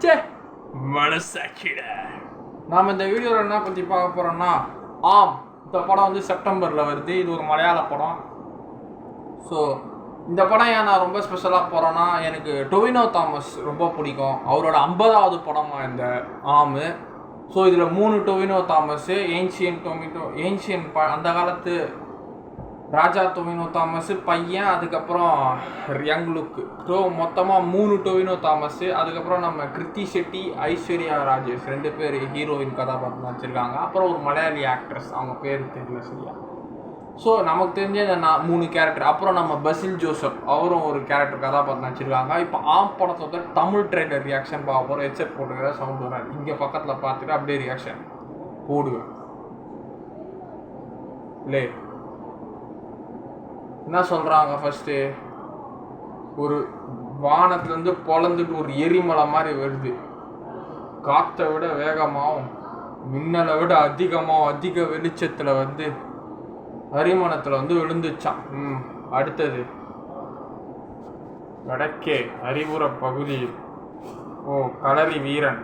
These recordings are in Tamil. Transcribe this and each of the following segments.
ச்சே மனசாட்சிட. நாம் இந்த வீடியோவில் என்ன பற்றி பார்க்க போகிறோம்னா, இந்த படம் வந்து செப்டம்பரில் வருது. இது ஒரு மலையாள படம். ஸோ இந்த படம் ஏன் நான் ரொம்ப ஸ்பெஷலாக போகிறேன்னா, எனக்கு டொவினோ தாமஸ் ரொம்ப பிடிக்கும். அவரோட 50வது படமாக இந்த ஆம். ஸோ இதில் 3 டொவினோ தாமஸ், ஏன்ஷியன் அந்த காலத்து ராஜா டொவினோ தாமஸ் பையன், அதுக்கப்புறம் யங் லுக். ஸோ மொத்தமாக 3 டொவினோ தாமஸ். அதுக்கப்புறம் நம்ம கிருத்தி ஷெட்டி, ஐஸ்வர்யா ராஜேஷ் 2 பேர் ஹீரோயின் கதாபாத்திரம் நடிச்சிருக்காங்க. அப்புறம் ஒரு மலையாளி ஆக்ட்ரஸ், அவங்க பேர் தெரியல சரியா. ஸோ நமக்கு தெரிஞ்ச இந்த 3 கேரக்டர். அப்புறம் நம்ம பசில் ஜோசப், அவரும் ஒரு கேரக்டர் கதாபாத்திரம் நடிச்சிருக்காங்க. இப்போ படத்தோட தமிழ் ட்ரெய்லர் ரியாக்ஷன் பார்க்க போகிறோம். ஹெட்செட் போட்டுக்கிற சவுண்ட் வராது. இங்கே பக்கத்தில் பார்த்துட்டு அப்படியே ரியாக்ஷன் போடுவேன். இல்லை என்ன சொல்கிறாங்க, ஃபஸ்ட்டு ஒரு வானத்துலேருந்து பொழந்துட்டு ஒரு எரிமலை மாதிரி வருது. காற்றை விட வேகமாகவும் மின்னலை விட அதிகமாகவும் அதிக வெளிச்சத்தில் வந்து அரிமணத்தில் வந்து விழுந்துச்சான். அடுத்தது வடக்கே அறிவுற பகுதியில் களரி வீரன்.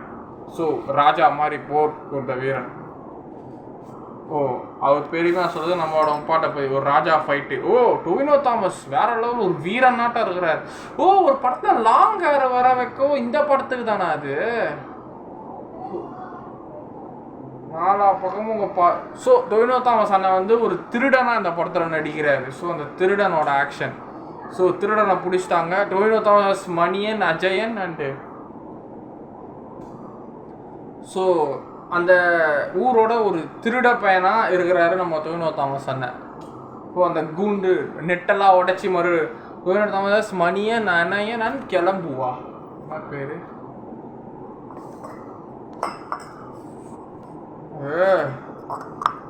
ஸோ ராஜா மாதிரி போர் கொண்ட வீரன். அவர் பெரியமா சொல்றது நம்மளோட பாட்டை போய் ஒரு ராஜா ஃபைட்டு. டொவினோ தாமஸ் வேற லெவல் ஒரு வீரன் நாட்டா இருக்கிறார். ஒரு படத்துல லாங் ஹேர் வர வைக்கோ இந்த படத்துக்கு தானே அது. 4 பக்கமும் ஸோ டொவினோ தாமஸ் அண்ணன் வந்து ஒரு திருடனா இந்த படத்துல நடிக்கிறாரு. ஸோ அந்த திருடனோட ஆக்ஷன். ஸோ திருடனை பிடிச்சிட்டாங்க. டொவினோ தாமஸ், மணியன், அஜயன் அண்டு ஸோ அந்த ஊரோட ஒரு திருட பையனாக இருக்கிறாரு நம்ம டொவினோ தாமஸ் அண்ணன். ஸோ அந்த கூண்டு நெட்டெல்லாம் உடச்சி டொவினோ தாமஸ், மணியன், அண்ணன் கிளம்புவா பேர்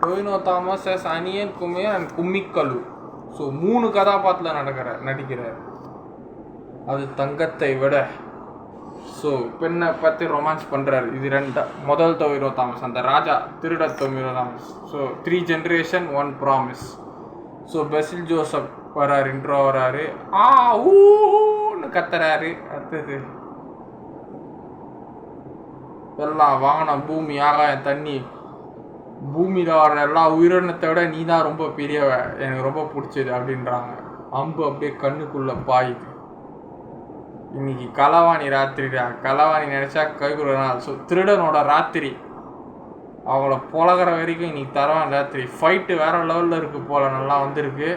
டொவினோ தாமஸ் எஸ் அனியன், கும்மியன் அண்ட் கும்மிக்கலு. ஸோ 3 கதாபாத்திரத்தில் நடிக்கிறார். அது தங்கத்தை விட. ஸோ பெண்ணை பற்றி ரொமான்ஸ் பண்ணுறாரு. இது 2 முதல் டொவினோ தாமஸ், அந்த ராஜா திருட Tovino Thomas. So 3 generation 1 promise. So Basil Joseph வராரு, இன்ட்ரோ வராரு, ஊன்னு கத்துறாரு. அடுத்தது எல்லாம் வானம், பூமி, ஆகாயம், தண்ணி, பூமியில் வர எல்லா உயிரினத்தை விட நீ தான் ரொம்ப பெரியவ, எனக்கு ரொம்ப பிடிச்சது அப்படின்றாங்க. அம்பு அப்படியே கண்ணுக்குள்ளே பாயுது. இன்னைக்கு களவாணி ராத்திரிடா, களவாணி நினச்சா கைகுற நாள். ஸோ திருடனோட ராத்திரி, அவங்கள புலகிற வரைக்கும் இன்னைக்கு தரவான் ராத்திரி. ஃபைட்டு வேற லெவலில் இருக்கு போல, நல்லா வந்திருக்கு.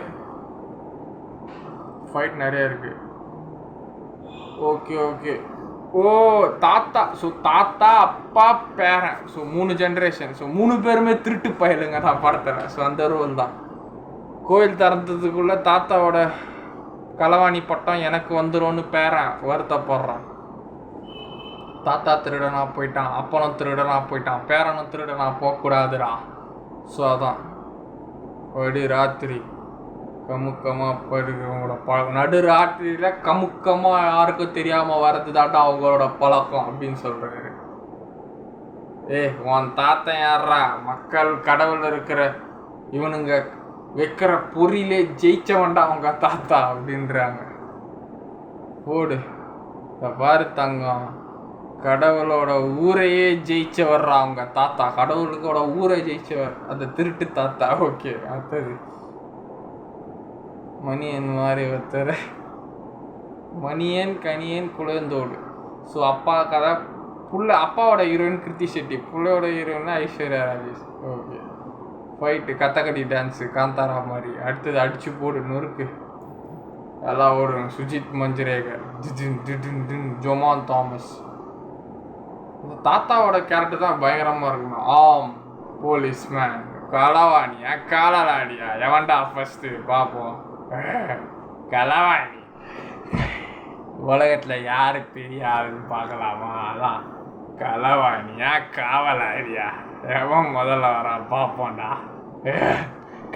ஃபைட் நிறைய இருக்கு. ஓகே தாத்தா. ஸோ தாத்தா, அப்பா, பேரன். So 3 generation. ஸோ 3 பேருமே திருட்டு பயலுங்க தான் படத்தில். ஸோ அந்த ரோல் தான். கோயில் திறந்ததுக்குள்ளே தாத்தாவோட களவாணி பட்டம் எனக்கு வந்துடும்னு பேரன் வருத்தப்படுறான். தாத்தா திருடனா போயிட்டான், அப்பனும் திருடனா போயிட்டான், பேரனும் திருடனா போகக்கூடாதுடா. ஸோ அதான் வடி ராத்திரி கமுக்கமாக படுக்கிறவங்களோட நடு ராத்திரியில் கமுக்கமாக யாருக்கும் தெரியாமல் வர்றது தாட்டா அவங்களோட பழக்கம் அப்படின்னு சொல்கிறாரு. உன் தாத்தன் யாரா, மக்கள் கடவுள் இருக்கிற இவனுங்க வைக்கிற பொறியிலே ஜெயிச்சவன்டா அவங்க தாத்தா அப்படின்றாங்க. போடு பாரு தங்கம், கடவுளோட ஊரையே ஜெயிச்சவர்றா அவங்க தாத்தா, கடவுளுக்கோட ஊரை ஜெயிச்சவர் அந்த திருட்டு தாத்தா. ஓகே, அடுத்தது மணியன் மாதிரி ஒருத்தர், மணியன், கணியன், குழந்தோடு. ஸோ அப்பா கதை. அப்பாவோட ஹீரோயின் கிருத்தி ஷெட்டி, புள்ளையோட heroine Aishwarya Rajesh. Okay, fight, கத்தக்கடி டான்ஸு, காந்தாரா மாதிரி. அடுத்தது அடிச்சு போடு நொறுக்கு, எல்லாம் ஓடுறாங்க. சுஜித் மஞ்சுரேகர், ஜொமான் தாமஸ். இந்த தாத்தாவோட கேரக்டர் தான் பயங்கரமாக இருக்கணும். போலீஸ்மேன், களவாணியா காலாடியா, எவன்டா ஃபஸ்ட்டு பார்ப்போம். களவாணி உலகத்தில் யாரு பெரிய ஆளுன்னு பார்க்கலாமா? அதான் களவாணியா காவலாடியா, எவன் முதல்ல வரான் பார்ப்போம்டா.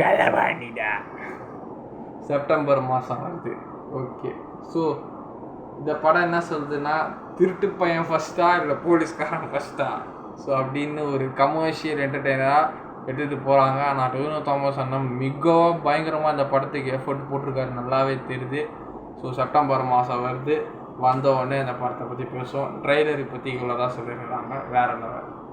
களவாணிடா. செப்டம்பர் மாதம் வருது. ஓகே, ஸோ இந்த படம் என்ன சொல்லுதுன்னா, திருட்டு பையன் ஃபஸ்ட்டா இல்லை போலீஸ்காரன் ஃபஸ்ட்டா? ஸோ அப்படின்னு ஒரு கமர்ஷியல் என்டர்டெய்னராக எடுத்துகிட்டு போகிறாங்க. ஆனால் டொவினோ தாமஸ் அண்ணன் மிகவும் பயங்கரமாக இந்த படத்துக்கு எஃபர்ட் போட்டிருக்காரு, நல்லாவே தெரியுது. ஸோ செப்டம்பர் மாதம் வருது. வந்த உடனே இந்த படத்தை பற்றி பேசுவோம். ட்ரெய்லரை பற்றி இவ்வளோ தான் சொல்லியிருக்காங்க. வேறு லெவல்.